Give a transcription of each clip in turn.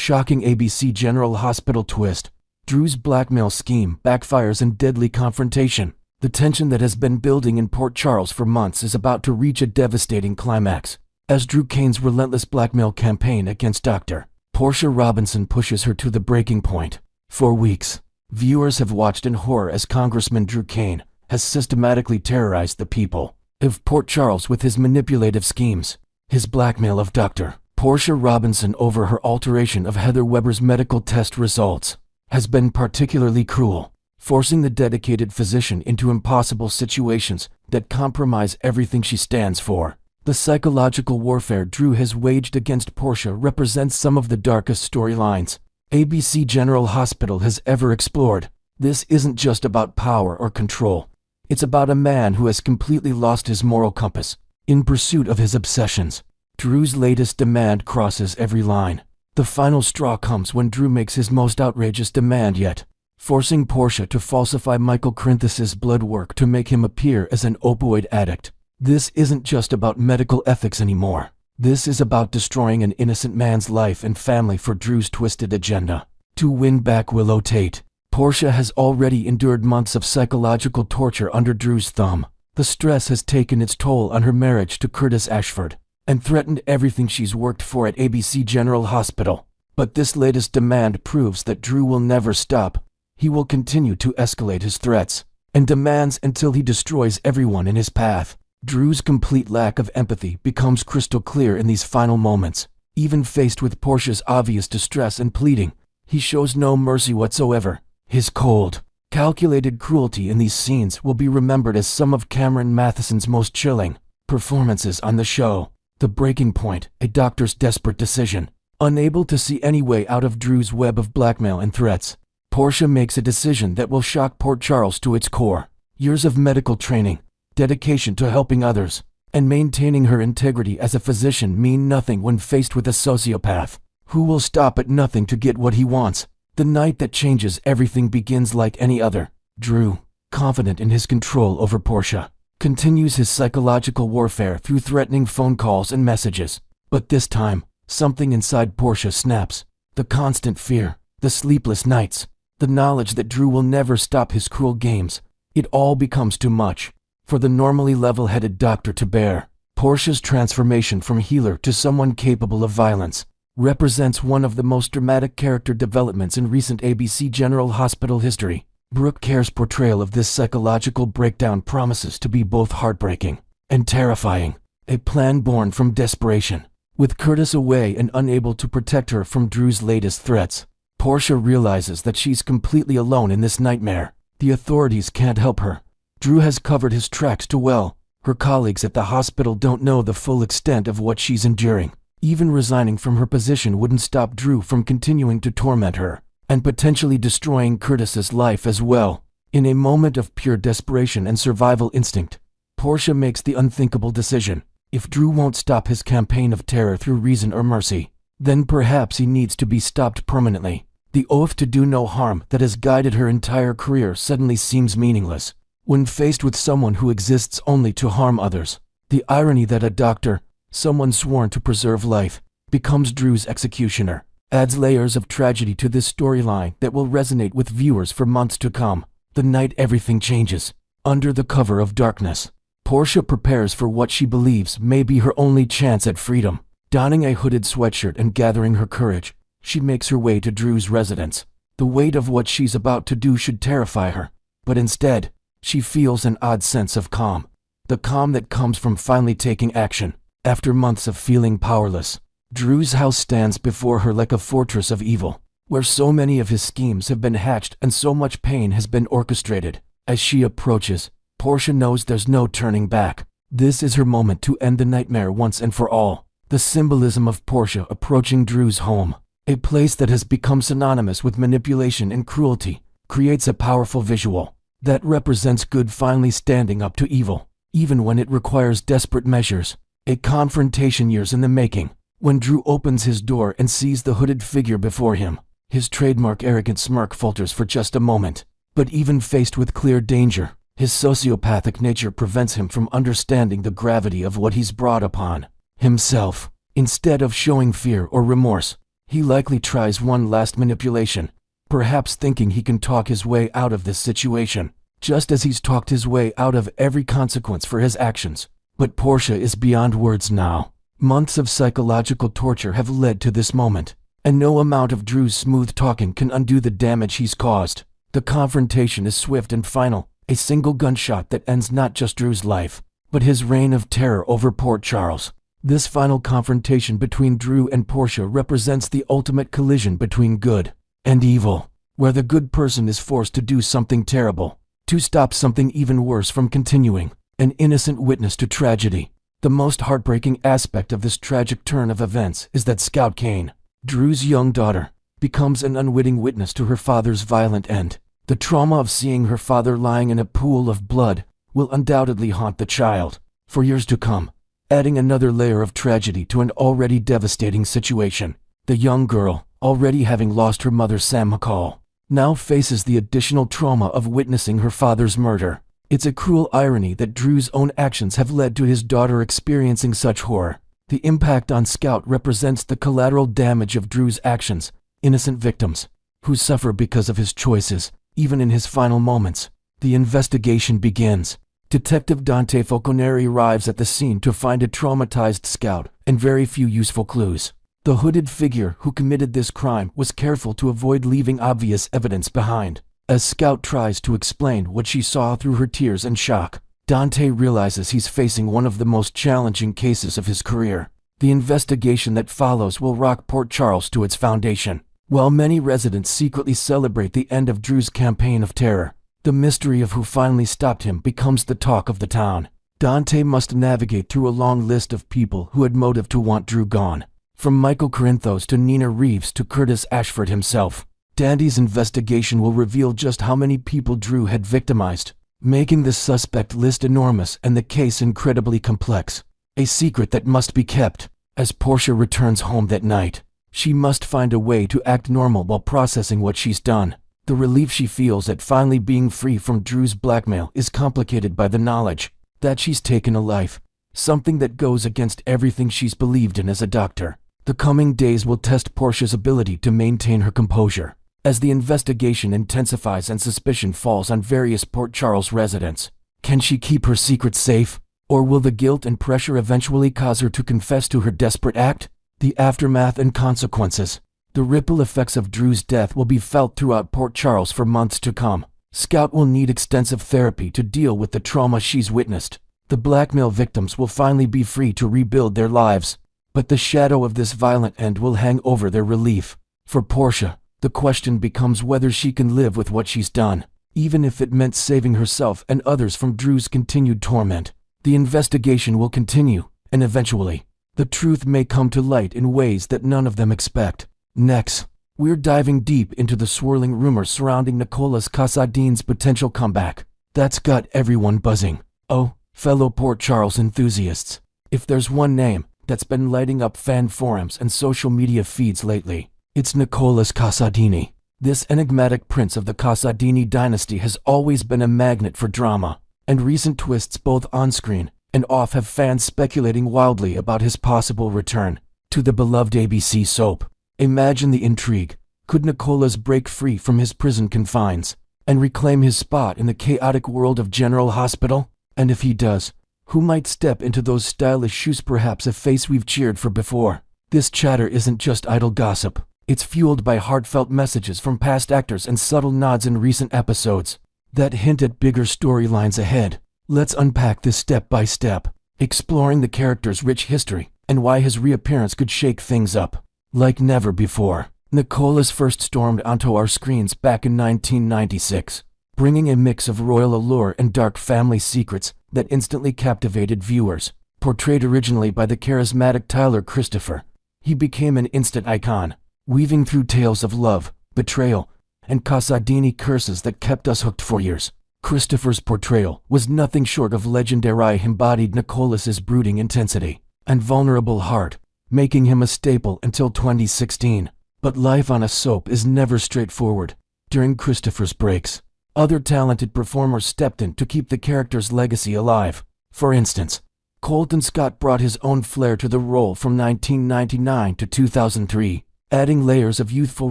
Shocking ABC General Hospital twist. Drew's blackmail scheme backfires in deadly confrontation. The tension that has been building in Port Charles for months is about to reach a devastating climax, as Drew Cain's relentless blackmail campaign against Dr. Portia Robinson pushes her to the breaking point. For weeks, viewers have watched in horror as Congressman Drew Cain has systematically terrorized the people of Port Charles with his manipulative schemes. His blackmail of Dr. Portia Robinson over her alteration of Heather Weber's medical test results has been particularly cruel, forcing the dedicated physician into impossible situations that compromise everything she stands for. The psychological warfare Drew has waged against Portia represents some of the darkest storylines ABC General Hospital has ever explored. This isn't just about power or control. It's about a man who has completely lost his moral compass in pursuit of his obsessions. Drew's latest demand crosses every line. The final straw comes when Drew makes his most outrageous demand yet, forcing Portia to falsify Michael Crinthus's blood work to make him appear as an opioid addict. This isn't just about medical ethics anymore. This is about destroying an innocent man's life and family for Drew's twisted agenda. To win back Willow Tate, Portia has already endured months of psychological torture under Drew's thumb. The stress has taken its toll on her marriage to Curtis Ashford and threatened everything she's worked for at ABC General Hospital. But this latest demand proves that Drew will never stop. He will continue to escalate his threats and demands until he destroys everyone in his path. Drew's complete lack of empathy becomes crystal clear in these final moments. Even faced with Portia's obvious distress and pleading, he shows no mercy whatsoever. His cold, calculated cruelty in these scenes will be remembered as some of Cameron Matheson's most chilling performances on the show. The breaking point, a doctor's desperate decision. Unable to see any way out of Drew's web of blackmail and threats, Portia makes a decision that will shock Port Charles to its core. Years of medical training, dedication to helping others, and maintaining her integrity as a physician mean nothing when faced with a sociopath who will stop at nothing to get what he wants. The night that changes everything begins like any other. Drew, confident in his control over Portia, continues his psychological warfare through threatening phone calls and messages. But this time, something inside Portia snaps. The constant fear, the sleepless nights, the knowledge that Drew will never stop his cruel games. It all becomes too much for the normally level-headed doctor to bear. Portia's transformation from healer to someone capable of violence represents one of the most dramatic character developments in recent ABC General Hospital history. Brooke Care's portrayal of this psychological breakdown promises to be both heartbreaking and terrifying. A plan born from desperation. With Curtis away and unable to protect her from Drew's latest threats, Portia realizes that she's completely alone in this nightmare. The authorities can't help her. Drew has covered his tracks too well. Her colleagues at the hospital don't know the full extent of what she's enduring. Even resigning from her position wouldn't stop Drew from continuing to torment her and potentially destroying Curtis's life as well. In a moment of pure desperation and survival instinct, Portia makes the unthinkable decision. If Drew won't stop his campaign of terror through reason or mercy, then perhaps he needs to be stopped permanently. The oath to do no harm that has guided her entire career suddenly seems meaningless when faced with someone who exists only to harm others. The irony that a doctor, someone sworn to preserve life, becomes Drew's executioner adds layers of tragedy to this storyline that will resonate with viewers for months to come. The night everything changes. Under the cover of darkness, Portia prepares for what she believes may be her only chance at freedom. Donning a hooded sweatshirt and gathering her courage, she makes her way to Drew's residence. The weight of what she's about to do should terrify her, but instead, she feels an odd sense of calm. The calm that comes from finally taking action. After months of feeling powerless, Drew's house stands before her like a fortress of evil, where so many of his schemes have been hatched and so much pain has been orchestrated. As she approaches, Portia knows there's no turning back. This is her moment to end the nightmare once and for all. The symbolism of Portia approaching Drew's home, a place that has become synonymous with manipulation and cruelty, creates a powerful visual that represents good finally standing up to evil, even when it requires desperate measures. A confrontation years in the making. When Drew opens his door and sees the hooded figure before him, his trademark arrogant smirk falters for just a moment. But even faced with clear danger, his sociopathic nature prevents him from understanding the gravity of what he's brought upon himself. Instead of showing fear or remorse, He likely tries one last manipulation, perhaps thinking he can talk his way out of this situation, just as he's talked his way out of every consequence for his actions. But Portia is beyond words now. Months of psychological torture have led to this moment, and no amount of Drew's smooth talking can undo the damage he's caused. The confrontation is swift and final, a single gunshot that ends not just Drew's life, but his reign of terror over Port Charles. This final confrontation between Drew and Portia represents the ultimate collision between good and evil, where the good person is forced to do something terrible, to stop something even worse from continuing, an innocent witness to tragedy. The most heartbreaking aspect of this tragic turn of events is that Scout Kane, Drew's young daughter, becomes an unwitting witness to her father's violent end. The trauma of seeing her father lying in a pool of blood will undoubtedly haunt the child for years to come, adding another layer of tragedy to an already devastating situation. The young girl, already having lost her mother Sam McCall, now faces the additional trauma of witnessing her father's murder. It's a cruel irony that Drew's own actions have led to his daughter experiencing such horror. The impact on Scout represents the collateral damage of Drew's actions, innocent victims, who suffer because of his choices, even in his final moments. The investigation begins. Detective Dante Falconeri arrives at the scene to find a traumatized Scout and very few useful clues. The hooded figure who committed this crime was careful to avoid leaving obvious evidence behind. As Scout tries to explain what she saw through her tears and shock, Dante realizes he's facing one of the most challenging cases of his career. The investigation that follows will rock Port Charles to its foundation. While many residents secretly celebrate the end of Drew's campaign of terror, the mystery of who finally stopped him becomes the talk of the town. Dante must navigate through a long list of people who had motive to want Drew gone, from Michael Corinthos to Nina Reeves to Curtis Ashford himself. Dandy's investigation will reveal just how many people Drew had victimized, making the suspect list enormous and the case incredibly complex. A secret that must be kept. As Portia returns home that night, she must find a way to act normal while processing what she's done. The relief she feels at finally being free from Drew's blackmail is complicated by the knowledge that she's taken a life, something that goes against everything she's believed in as a doctor. The coming days will test Portia's ability to maintain her composure. As the investigation intensifies and suspicion falls on various Port Charles residents, can she keep her secret safe? Or will the guilt and pressure eventually cause her to confess to her desperate act? The aftermath and consequences. The ripple effects of Drew's death will be felt throughout Port Charles for months to come. Scout will need extensive therapy to deal with the trauma she's witnessed. The blackmail victims will finally be free to rebuild their lives. But the shadow of this violent end will hang over their relief. For Portia, the question becomes whether she can live with what she's done, even if it meant saving herself and others from Drew's continued torment. The investigation will continue, and eventually, the truth may come to light in ways that none of them expect. Next, we're diving deep into the swirling rumors surrounding Nikolas Cassadine's potential comeback. That's got everyone buzzing. Oh, fellow Port Charles enthusiasts, if there's one name that's been lighting up fan forums and social media feeds lately, it's Nikolas Cassadine. This enigmatic prince of the Cassadine dynasty has always been a magnet for drama, and recent twists both on-screen and off have fans speculating wildly about his possible return to the beloved ABC soap. Imagine the intrigue. Could Nikolas break free from his prison confines and reclaim his spot in the chaotic world of General Hospital? And if he does, who might step into those stylish shoes? Perhaps a face we've cheered for before. This chatter isn't just idle gossip. It's fueled by heartfelt messages from past actors and subtle nods in recent episodes that hint at bigger storylines ahead. Let's unpack this step by step, exploring the character's rich history and why his reappearance could shake things up like never before. Nikolas first stormed onto our screens back in 1996, bringing a mix of royal allure and dark family secrets that instantly captivated viewers. Portrayed originally by the charismatic Tyler Christopher, he became an instant icon, weaving through tales of love, betrayal, and Cassadine curses that kept us hooked for years. Christopher's portrayal was nothing short of legendary. He embodied Nikolas's brooding intensity and vulnerable heart, making him a staple until 2016. But life on a soap is never straightforward. During Christopher's breaks, other talented performers stepped in to keep the character's legacy alive. For instance, Colton Scott brought his own flair to the role from 1999 to 2003, adding layers of youthful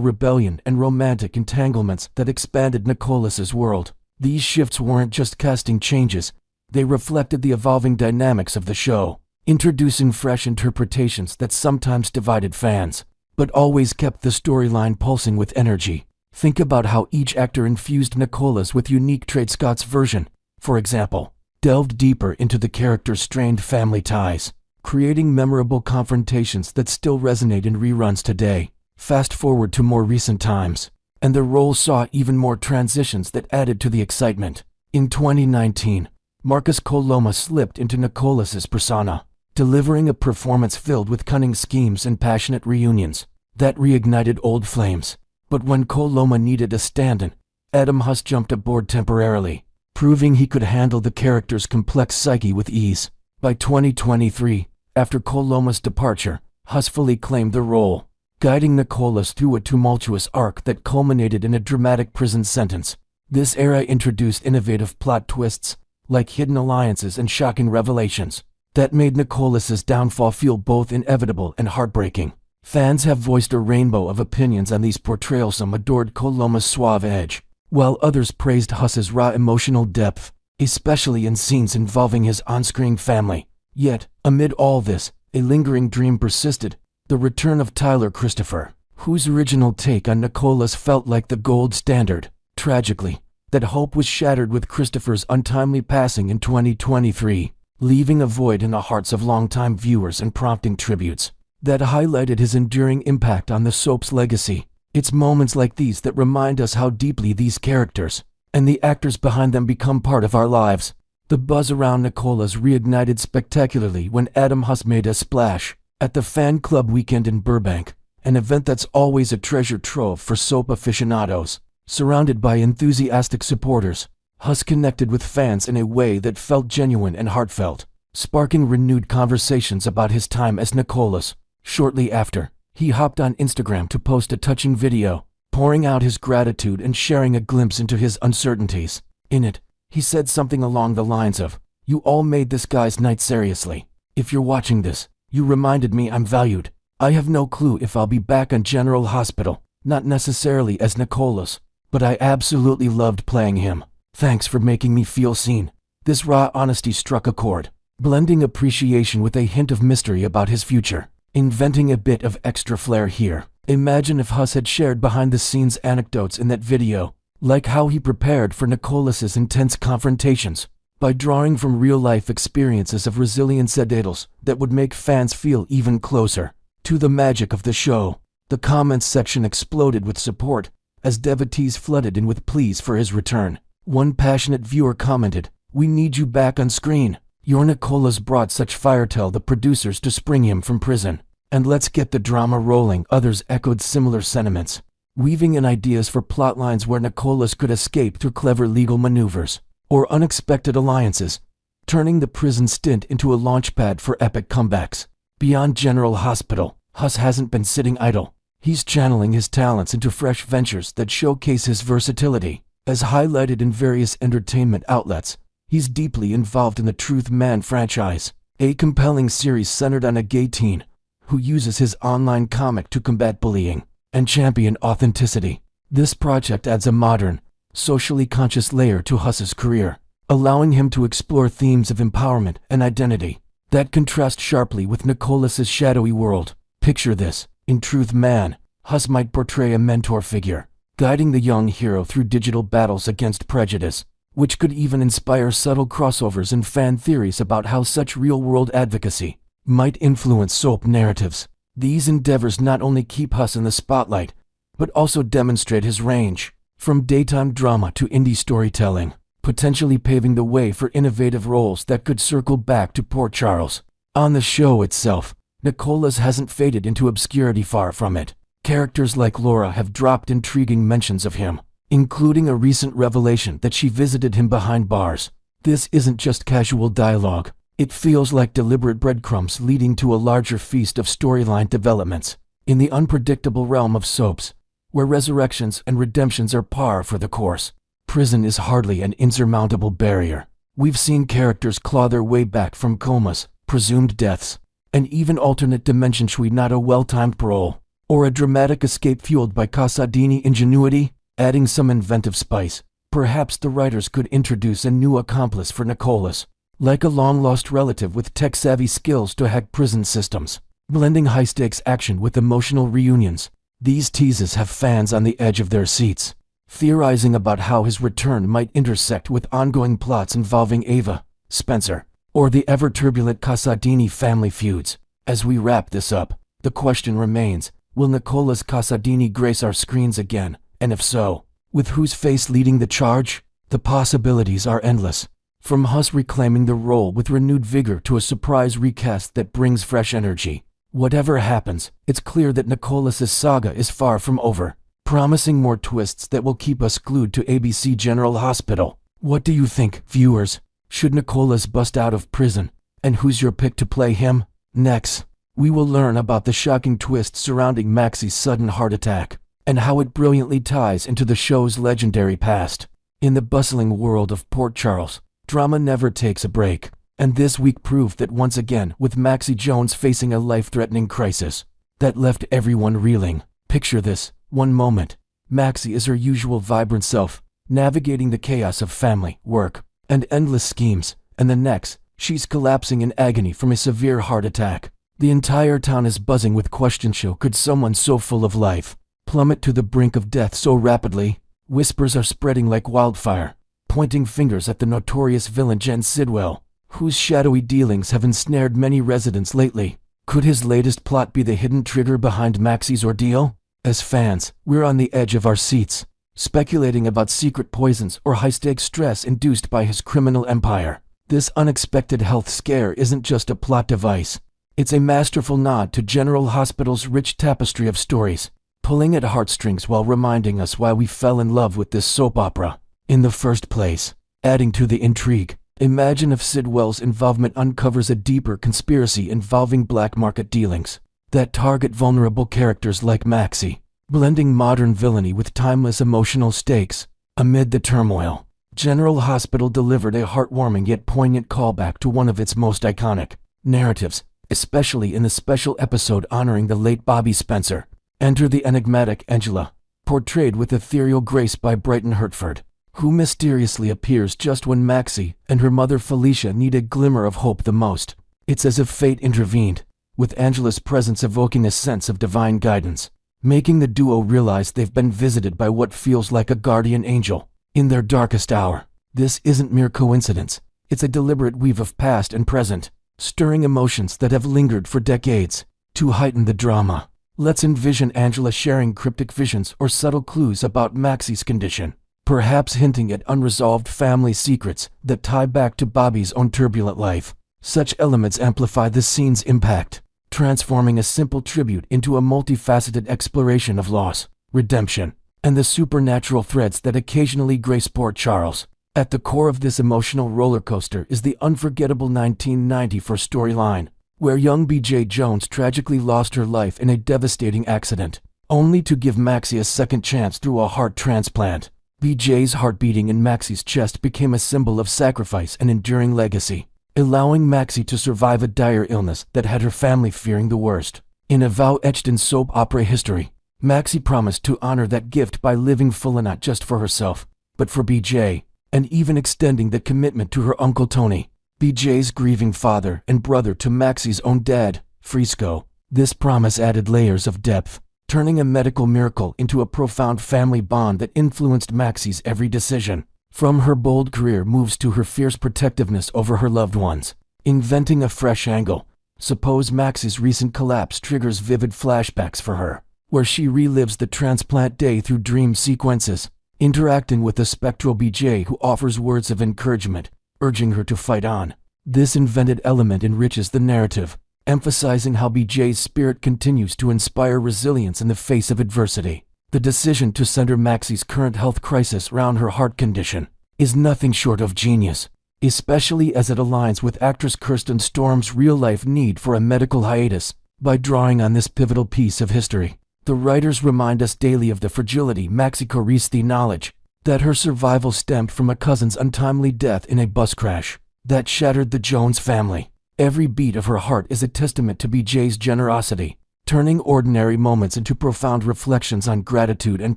rebellion and romantic entanglements that expanded Nikolas's world. These shifts weren't just casting changes, they reflected the evolving dynamics of the show, introducing fresh interpretations that sometimes divided fans, but always kept the storyline pulsing with energy. Think about how each actor infused Nikolas with unique traits. Scott's version, for example, delved deeper into the character's strained family ties, creating memorable confrontations that still resonate in reruns today. Fast forward to more recent times, and the role saw even more transitions that added to the excitement. In 2019, Marcus Coloma slipped into Nikolas's persona, delivering a performance filled with cunning schemes and passionate reunions that reignited old flames. But when Coloma needed a stand-in, Adam Huss jumped aboard temporarily, proving he could handle the character's complex psyche with ease. By 2023, after Coloma's departure, Huss fully claimed the role, guiding Nikolas through a tumultuous arc that culminated in a dramatic prison sentence. This era introduced innovative plot twists, like hidden alliances and shocking revelations, that made Nikolas's downfall feel both inevitable and heartbreaking. Fans have voiced a rainbow of opinions on these portrayals. Some adored Coloma's suave edge, while others praised Huss's raw emotional depth, especially in scenes involving his on-screen family. Yet, amid all this, a lingering dream persisted: the return of Tyler Christopher, whose original take on Nikolas felt like the gold standard. Tragically, that hope was shattered with Christopher's untimely passing in 2023, leaving a void in the hearts of longtime viewers and prompting tributes that highlighted his enduring impact on the soap's legacy. It's moments like these that remind us how deeply these characters and the actors behind them become part of our lives. The buzz around Nikolas reignited spectacularly when Adam Huss made a splash at the Fan Club Weekend in Burbank, an event that's always a treasure trove for soap aficionados. Surrounded by enthusiastic supporters, Huss connected with fans in a way that felt genuine and heartfelt, sparking renewed conversations about his time as Nikolas. Shortly after, he hopped on Instagram to post a touching video, pouring out his gratitude and sharing a glimpse into his uncertainties. In it, he said something along the lines of, "You all made this guy's night seriously. If you're watching this, you reminded me I'm valued. I have no clue if I'll be back on General Hospital, not necessarily as Nikolas, but I absolutely loved playing him. Thanks for making me feel seen." This raw honesty struck a chord, blending appreciation with a hint of mystery about his future. Inventing a bit of extra flair here. Imagine if Huss had shared behind-the-scenes anecdotes in that video, like how he prepared for Nikolas's intense confrontations, by drawing from real-life experiences of resilience details that would make fans feel even closer to the magic of the show. The comments section exploded with support, as devotees flooded in with pleas for his return. One passionate viewer commented, "We need you back on screen. Your Nikolas brought such fire. Tell the producers to spring him from prison, and let's get the drama rolling." Others echoed similar sentiments, weaving in ideas for plotlines where Nikolas could escape through clever legal maneuvers or unexpected alliances, turning the prison stint into a launchpad for epic comebacks. Beyond General Hospital, Huss hasn't been sitting idle. He's channeling his talents into fresh ventures that showcase his versatility. As highlighted in various entertainment outlets, he's deeply involved in the Truth Man franchise, a compelling series centered on a gay teen who uses his online comic to combat bullying and champion authenticity. This project adds a modern, socially conscious layer to Huss's career, allowing him to explore themes of empowerment and identity that contrast sharply with Nikolas's shadowy world. Picture this: in Truth Man, Huss might portray a mentor figure, guiding the young hero through digital battles against prejudice, which could even inspire subtle crossovers and fan theories about how such real-world advocacy might influence soap narratives. These endeavors not only keep Huss in the spotlight, but also demonstrate his range, from daytime drama to indie storytelling, potentially paving the way for innovative roles that could circle back to Port Charles. On the show itself, Nikolas hasn't faded into obscurity. Far from it. Characters like Laura have dropped intriguing mentions of him, including a recent revelation that she visited him behind bars. This isn't just casual dialogue. It feels like deliberate breadcrumbs leading to a larger feast of storyline developments. In the unpredictable realm of soaps, where resurrections and redemptions are par for the course, prison is hardly an insurmountable barrier. We've seen characters claw their way back from comas, presumed deaths, and even alternate dimensions. Not a well-timed parole, Or a dramatic escape fueled by Cassadine ingenuity, adding some inventive spice? Perhaps the writers could introduce a new accomplice for Nikolas, like a long-lost relative with tech-savvy skills to hack prison systems, blending high-stakes action with emotional reunions. These teases have fans on the edge of their seats, theorizing about how his return might intersect with ongoing plots involving Ava, Spencer, or the ever-turbulent Cassadine family feuds. As we wrap this up, the question remains, will Nikolas Cassadine grace our screens again, and if so, with whose face leading the charge? The possibilities are endless. From Huss reclaiming the role with renewed vigor to a surprise recast that brings fresh energy. Whatever happens, it's clear that Nikolas's saga is far from over, promising more twists that will keep us glued to ABC General Hospital. What do you think, viewers? Should Nikolas bust out of prison? And who's your pick to play him? Next, we will learn about the shocking twist surrounding Maxie's sudden heart attack, and how it brilliantly ties into the show's legendary past. In the bustling world of Port Charles, drama never takes a break, and this week proved that once again, with Maxie Jones facing a life-threatening crisis that left everyone reeling. Picture this: one moment, Maxie is her usual vibrant self, navigating the chaos of family, work, and endless schemes, and the next, she's collapsing in agony from a severe heart attack. The entire town is buzzing with questions. Could someone so full of life plummet to the brink of death so rapidly? Whispers are spreading like wildfire, pointing fingers at the notorious villain Jen Sidwell, whose shadowy dealings have ensnared many residents lately. Could his latest plot be the hidden trigger behind Maxie's ordeal? As fans, we're on the edge of our seats, speculating about secret poisons or high-stakes stress induced by his criminal empire. This unexpected health scare isn't just a plot device. It's a masterful nod to General Hospital's rich tapestry of stories, pulling at heartstrings while reminding us why we fell in love with this soap opera in the first place. Adding to the intrigue, imagine if Sidwell's involvement uncovers a deeper conspiracy involving black market dealings that target vulnerable characters like Maxie, blending modern villainy with timeless emotional stakes. Amid the turmoil, General Hospital delivered a heartwarming yet poignant callback to one of its most iconic narratives, especially in the special episode honoring the late Bobby Spencer. Enter the enigmatic Angela, portrayed with ethereal grace by Brighton Hertford, who mysteriously appears just when Maxie and her mother Felicia need a glimmer of hope the most. It's as if fate intervened, with Angela's presence evoking a sense of divine guidance, making the duo realize they've been visited by what feels like a guardian angel in their darkest hour. This isn't mere coincidence. It's a deliberate weave of past and present, stirring emotions that have lingered for decades. To heighten the drama, let's envision Angela sharing cryptic visions or subtle clues about Maxie's condition, perhaps hinting at unresolved family secrets that tie back to Bobby's own turbulent life. Such elements amplify the scene's impact, transforming a simple tribute into a multifaceted exploration of loss, redemption, and the supernatural threads that occasionally grace Port Charles. At the core of this emotional roller coaster is the unforgettable 1994 storyline, where young BJ Jones tragically lost her life in a devastating accident, only to give Maxie a second chance through a heart transplant. BJ's heart beating in Maxie's chest became a symbol of sacrifice and enduring legacy, allowing Maxie to survive a dire illness that had her family fearing the worst. In a vow etched in soap opera history, Maxie promised to honor that gift by living fully not just for herself, but for BJ, and even extending that commitment to her Uncle Tony, BJ's grieving father and brother to Maxie's own dad, Frisco. This promise added layers of depth, turning a medical miracle into a profound family bond that influenced Maxie's every decision, from her bold career moves to her fierce protectiveness over her loved ones. Inventing a fresh angle, suppose Maxie's recent collapse triggers vivid flashbacks for her, where she relives the transplant day through dream sequences, interacting with the spectral BJ who offers words of encouragement, urging her to fight on. This invented element enriches the narrative, emphasizing how BJ's spirit continues to inspire resilience in the face of adversity. The decision to center Maxie's current health crisis around her heart condition is nothing short of genius, especially as it aligns with actress Kirsten Storm's real-life need for a medical hiatus. By drawing on this pivotal piece of history, the writers remind us daily of the fragility Maxie carries, the knowledge that her survival stemmed from a cousin's untimely death in a bus crash that shattered the Jones family. Every beat of her heart is a testament to BJ's generosity, turning ordinary moments into profound reflections on gratitude and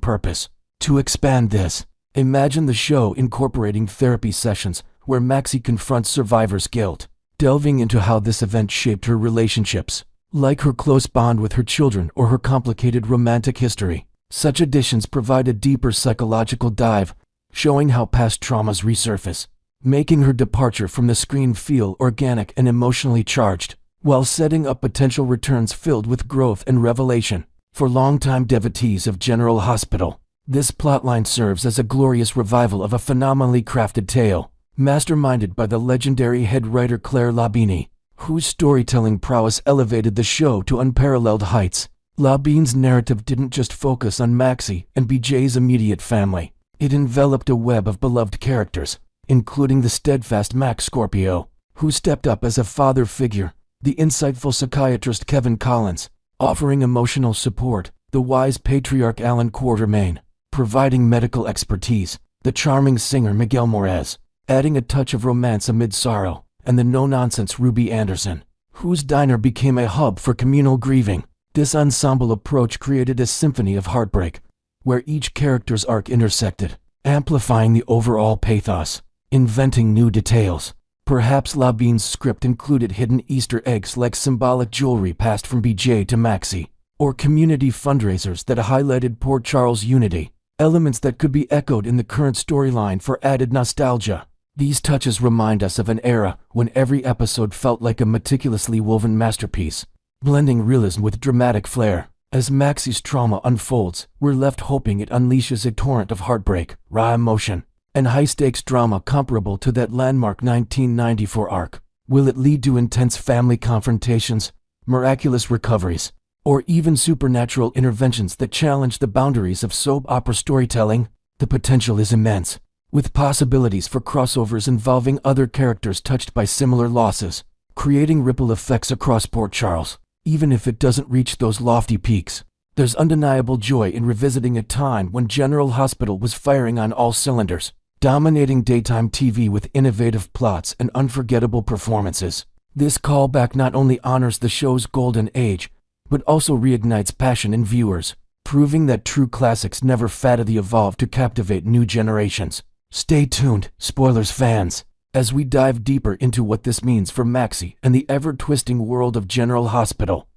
purpose. To expand this, imagine the show incorporating therapy sessions where Maxie confronts survivor's guilt, delving into how this event shaped her relationships, like her close bond with her children or her complicated romantic history. Such additions provide a deeper psychological dive, showing how past traumas resurface, making her departure from the screen feel organic and emotionally charged, while setting up potential returns filled with growth and revelation. For longtime devotees of General Hospital, this plotline serves as a glorious revival of a phenomenally crafted tale, masterminded by the legendary head writer Claire Labini, whose storytelling prowess elevated the show to unparalleled heights. Labini's narrative didn't just focus on Maxie and BJ's immediate family. It enveloped a web of beloved characters, including the steadfast Max Scorpio, who stepped up as a father figure, the insightful psychiatrist Kevin Collins, offering emotional support, the wise patriarch Alan Quartermain, providing medical expertise, the charming singer Miguel Morez, adding a touch of romance amid sorrow, and the no-nonsense Ruby Anderson, whose diner became a hub for communal grieving. This ensemble approach created a symphony of heartbreak, where each character's arc intersected, amplifying the overall pathos, inventing new details. Perhaps Labini's script included hidden Easter eggs like symbolic jewelry passed from BJ to Maxie, or community fundraisers that highlighted Port Charles' unity, elements that could be echoed in the current storyline for added nostalgia. These touches remind us of an era when every episode felt like a meticulously woven masterpiece, blending realism with dramatic flair. As Maxie's trauma unfolds, we're left hoping it unleashes a torrent of heartbreak, raw emotion, and high-stakes drama comparable to that landmark 1994 arc. Will it lead to intense family confrontations, miraculous recoveries, or even supernatural interventions that challenge the boundaries of soap opera storytelling? The potential is immense, with possibilities for crossovers involving other characters touched by similar losses, creating ripple effects across Port Charles. Even if it doesn't reach those lofty peaks, there's undeniable joy in revisiting a time when General Hospital was firing on all cylinders, dominating daytime TV with innovative plots and unforgettable performances. This callback not only honors the show's golden age, but also reignites passion in viewers, proving that true classics never fattily evolve to captivate new generations. Stay tuned, spoilers fans, as we dive deeper into what this means for Maxie and the ever-twisting world of General Hospital.